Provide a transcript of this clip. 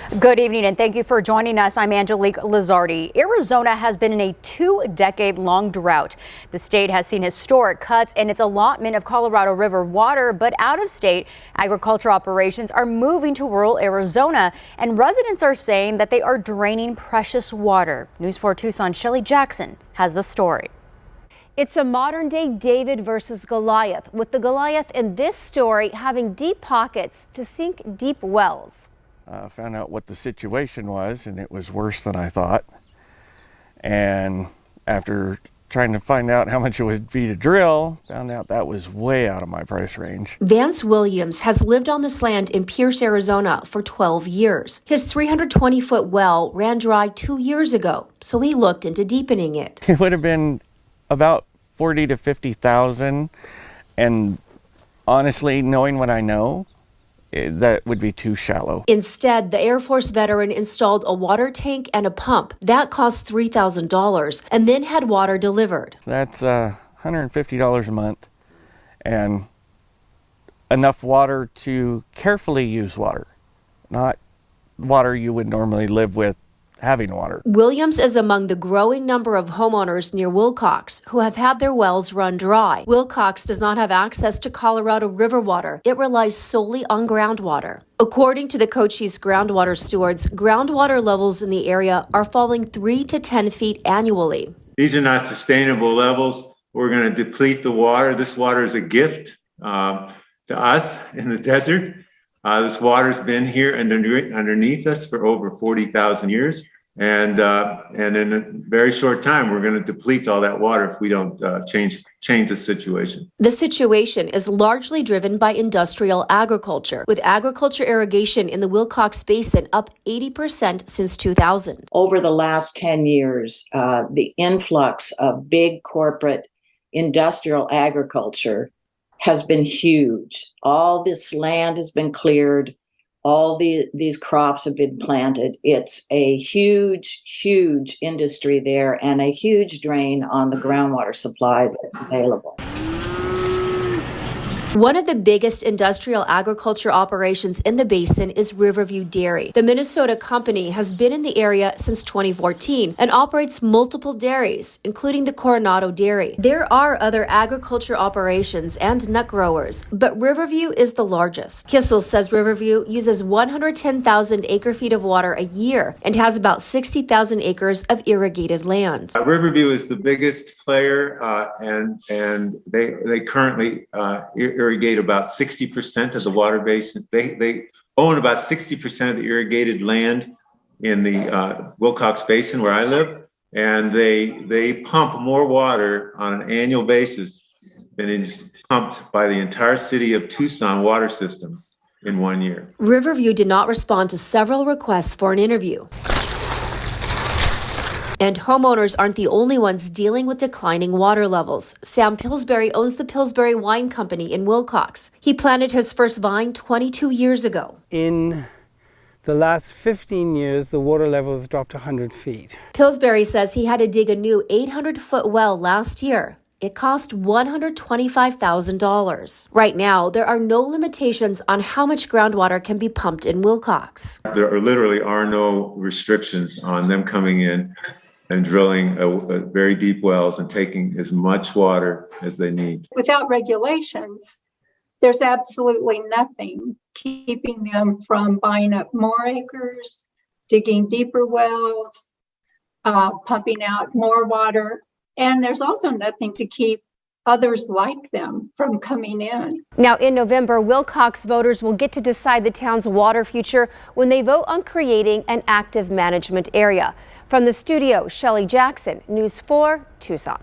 Good evening and thank you for joining us. I'm Angelique Lizardi. Arizona has been in a 2-decade-long drought. The state has seen historic cuts in its allotment of Colorado River water, but out-of-state agriculture operations are moving to rural Arizona, and residents are saying that they are draining precious water. News 4 Tucson Shelly Jackson has the story. It's a modern-day David versus Goliath, with the Goliath in this story having deep pockets to sink deep wells. Found out what the situation was, and it was worse than I thought. And after trying to find out how much it would be to drill, found out that was way out of my price range. Vance Williams has lived on this land in Pierce, Arizona for 12 years. His 320-foot well ran dry 2 years ago, so he looked into deepening it. It would have been about 40 to 50,000, and honestly, knowing what I know, that would be too shallow. Instead, the Air Force veteran installed a water tank and a pump. That cost $3,000 and then had water delivered. That's $150 a month and enough water to carefully use water, not water you would normally live with having water. Williams is among the growing number of homeowners near Willcox who have had their wells run dry. Willcox does not have access to Colorado River water. It relies solely on groundwater. According to the Cochise groundwater stewards, groundwater levels in the area are falling 3 to 10 feet annually. These are not sustainable levels. We're going to deplete the water. This water is a gift to us in the desert. This water's been here underneath us for over 40,000 years. And in a very short time, we're going to deplete all that water if we don't change the situation. The situation is largely driven by industrial agriculture, with agriculture irrigation in the Willcox Basin up 80% since 2000. Over the last 10 years, the influx of big corporate industrial agriculture has been huge. All this land has been cleared. All these crops have been planted. It's a huge, huge industry there and a huge drain on the groundwater supply that's available. One of the biggest industrial agriculture operations in the basin is Riverview Dairy. The Minnesota company has been in the area since 2014 and operates multiple dairies, including the Coronado Dairy. There are other agriculture operations and nut growers, but Riverview is the largest. Kissel says Riverview uses 110,000 acre-feet of water a year and has about 60,000 acres of irrigated land. Riverview is the biggest player, and they currently irrigate about 60% of the water basin. They own about 60% of the irrigated land in the Willcox Basin where I live, and they pump more water on an annual basis than is pumped by the entire city of Tucson water system in 1 year. Riverview did not respond to several requests for an interview. And homeowners aren't the only ones dealing with declining water levels. Sam Pillsbury owns the Pillsbury Wine Company in Willcox. He planted his first vine 22 years ago. In the last 15 years, the water level has dropped 100 feet. Pillsbury says he had to dig a new 800-foot well last year. It cost $125,000. Right now, there are no limitations on how much groundwater can be pumped in Willcox. There literally are no restrictions on them coming in and drilling a very deep wells and taking as much water as they need. Without regulations, there's absolutely nothing keeping them from buying up more acres, digging deeper wells, pumping out more water. And there's also nothing to keep others like them from coming in. Now in November, Willcox voters will get to decide the town's water future when they vote on creating an active management area. From the studio, Shelly Jackson, News 4, Tucson.